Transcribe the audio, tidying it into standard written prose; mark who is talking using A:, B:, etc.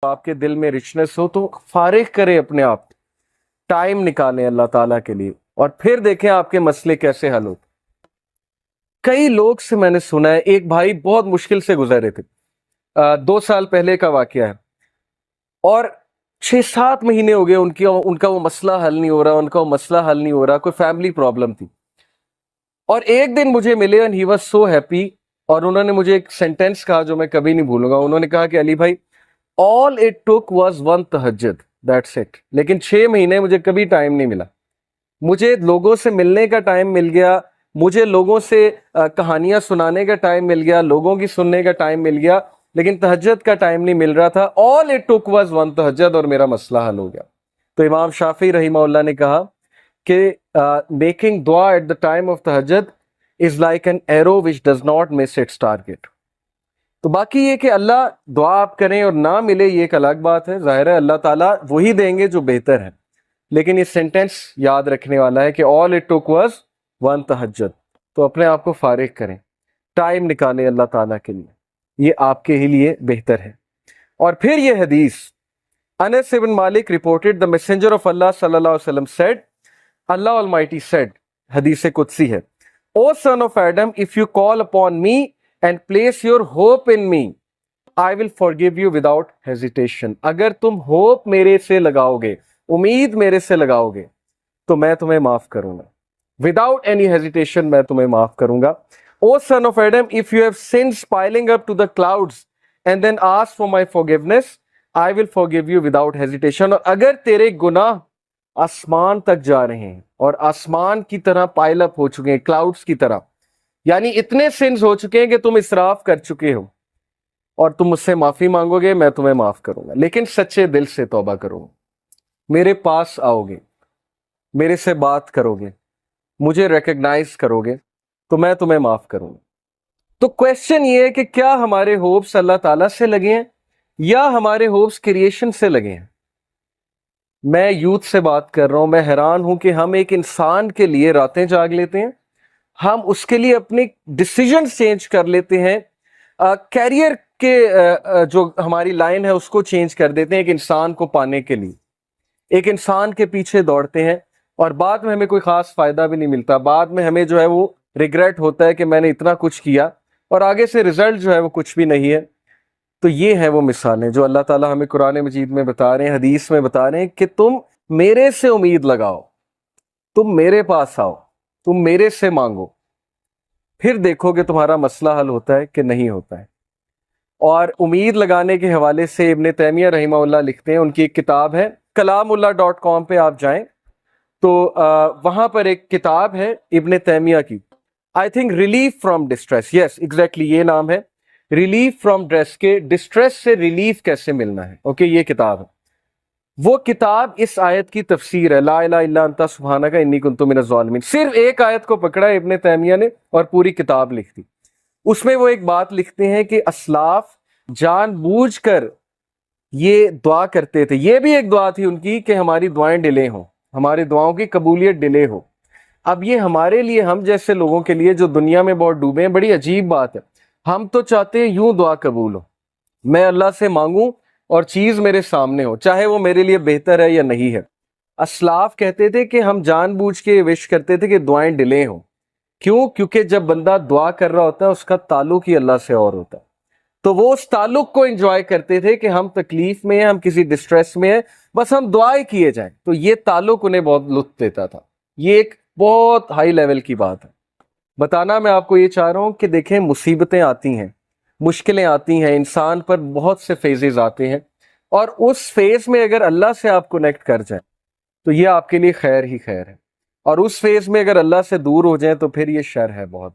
A: آپ کے دل میں رچنس ہو تو فارغ کریں اپنے آپ، ٹائم نکالیں اللہ تعالیٰ کے لیے، اور پھر دیکھیں آپ کے مسئلے کیسے حل ہوتے۔ کئی لوگ سے میں نے سنا ہے، ایک بھائی بہت مشکل سے گزرے تھے، 2 سال پہلے کا واقعہ ہے، اور 6-7 مہینے ہو گئے ان کا وہ مسئلہ حل نہیں ہو رہا، ان کا وہ مسئلہ حل نہیں ہو رہا، کوئی فیملی پرابلم تھی۔ اور ایک دن مجھے ملے and he was so happy، اور انہوں نے مجھے ایک سینٹینس کہا جو میں کبھی نہیں بھولوں گا۔ انہوں نے کہا کہ علی بھائی all it took was one تہجد، that's it۔ لیکن 6 مہینے مجھے کبھی ٹائم نہیں ملا، مجھے لوگوں سے ملنے کا ٹائم مل گیا، مجھے لوگوں سے کہانیاں سنانے کا ٹائم مل گیا، لوگوں کی سننے کا ٹائم مل گیا، لیکن تہجد کا ٹائم نہیں مل رہا تھا۔ all it took was one تہجد، اور میرا مسئلہ حل ہو گیا۔ تو امام شافعی رحمہ اللہ نے کہا کہ میکنگ دعا ایٹ دا ٹائم آف تہجد is like an arrow which does not miss its target. تو باقی یہ کہ اللہ دعا آپ کریں اور نہ ملے یہ ایک الگ بات ہے، ظاہر ہے اللہ تعالیٰ وہی دیں گے جو بہتر ہے، لیکن یہ سینٹینس یاد رکھنے والا ہے کہ all it took was one تہجد۔ تو اپنے آپ کو فارغ کریں، ٹائم نکالیں اللہ تعالیٰ کے لیے، یہ آپ کے ہی لیے بہتر ہے۔ اور پھر یہ حدیث، انس بن مالک reported the messenger of Allah صلی اللہ علیہ وسلم said، Allah Almighty said، حدیث قدسی ہے، O son of Adam, if you call upon me and place your hope in me, I will forgive you without hesitation۔ اگر تم ہوپ میرے سے لگاؤ گے، امید میرے سے لگاؤ گے، تو میں تمہیں معاف کروں گا، without any hesitation میں تمہیں معاف کروں گا۔ O son of Adam, if you have sins piling up to the clouds and then ask for my forgiveness, I will forgive you without hesitation۔ اور اگر تیرے گناہ آسمان تک جا رہے ہیں اور آسمان کی طرح پائل اپ ہو چکے ہیں، کلاؤڈز کی طرح، یعنی اتنے سنز ہو چکے ہیں کہ تم اسراف کر چکے ہو، اور تم مجھ سے معافی مانگو گے، میں تمہیں معاف کروں گا، لیکن سچے دل سے توبہ کرو گے، میرے پاس آؤ گے، میرے سے بات کرو گے، مجھے ریکگنائز کرو گے، تو میں تمہیں معاف کروں گا۔ تو کویسچن یہ ہے کہ کیا ہمارے ہوپس اللہ تعالیٰ سے لگے ہیں یا ہمارے ہوپس کریشن سے لگے ہیں؟ میں یوتھ سے بات کر رہا ہوں، میں حیران ہوں کہ ہم ایک انسان کے لیے راتیں جاگ لیتے ہیں، ہم اس کے لیے اپنے ڈیسیجنز چینج کر لیتے ہیں، کیریئر کے جو ہماری لائن ہے اس کو چینج کر دیتے ہیں ایک انسان کو پانے کے لیے، ایک انسان کے پیچھے دوڑتے ہیں، اور بعد میں ہمیں کوئی خاص فائدہ بھی نہیں ملتا، بعد میں ہمیں جو ہے وہ ریگریٹ ہوتا ہے کہ میں نے اتنا کچھ کیا اور آگے سے رزلٹ جو ہے وہ کچھ بھی نہیں ہے۔ تو یہ ہیں وہ مثالیں جو اللہ تعالیٰ ہمیں قرآن مجید میں بتا رہے ہیں، حدیث میں بتا رہے ہیں کہ تم میرے سے امید لگاؤ، تم میرے پاس آؤ، تم میرے سے مانگو، پھر دیکھو کہ تمہارا مسئلہ حل ہوتا ہے کہ نہیں ہوتا ہے۔ اور امید لگانے کے حوالے سے ابن تیمیہ رحمہ اللہ لکھتے ہیں، ان کی ایک کتاب ہے kalamullah.com پہ آپ جائیں تو وہاں پر ایک کتاب ہے ابن تیمیہ کی، I think relief from distress, yes exactly یہ نام ہے، ریلیف فرام ڈسٹریس سے ریلیف کیسے ملنا ہے، اوکے یہ کتاب ہے۔ وہ کتاب اس آیت کی تفسیر ہے، لا الہ الا انت سبحانک انی کنت من الظالمین، صرف ایک آیت کو پکڑا ہے ابن تیمیہ نے اور پوری کتاب لکھ دی۔ اس میں وہ ایک بات لکھتے ہیں کہ اسلاف جان بوجھ کر یہ دعا کرتے تھے، یہ بھی ایک دعا تھی ان کی کہ ہماری دعائیں ڈیلے ہوں، ہماری دعاؤں کی قبولیت ڈیلے ہو۔ اب یہ ہمارے لیے، ہم جیسے لوگوں کے لیے جو دنیا میں بہت ڈوبے ہیں، بڑی عجیب بات ہے۔ ہم تو چاہتے ہیں یوں دعا قبول ہو، میں اللہ سے مانگوں اور چیز میرے سامنے ہو، چاہے وہ میرے لیے بہتر ہے یا نہیں ہے۔ اسلاف کہتے تھے کہ ہم جان بوجھ کے وش کرتے تھے کہ دعائیں ڈیلے ہوں، کیوں؟ کیونکہ جب بندہ دعا کر رہا ہوتا ہے اس کا تعلق ہی اللہ سے اور ہوتا ہے، تو وہ اس تعلق کو انجوائے کرتے تھے کہ ہم تکلیف میں ہیں، ہم کسی ڈسٹریس میں ہیں، بس ہم دعائیں کیے جائیں، تو یہ تعلق انہیں بہت لطف دیتا تھا۔ یہ ایک بہت ہائی لیول کی بات ہے۔ بتانا میں آپ کو یہ چاہ رہا ہوں کہ دیکھیں مصیبتیں آتی ہیں، مشکلیں آتی ہیں، انسان پر بہت سے فیزز آتے ہیں، اور اس فیز میں اگر اللہ سے آپ کنیکٹ کر جائیں تو یہ آپ کے لیے خیر ہی خیر ہے، اور اس فیز میں اگر اللہ سے دور ہو جائیں تو پھر یہ شر ہے بہت۔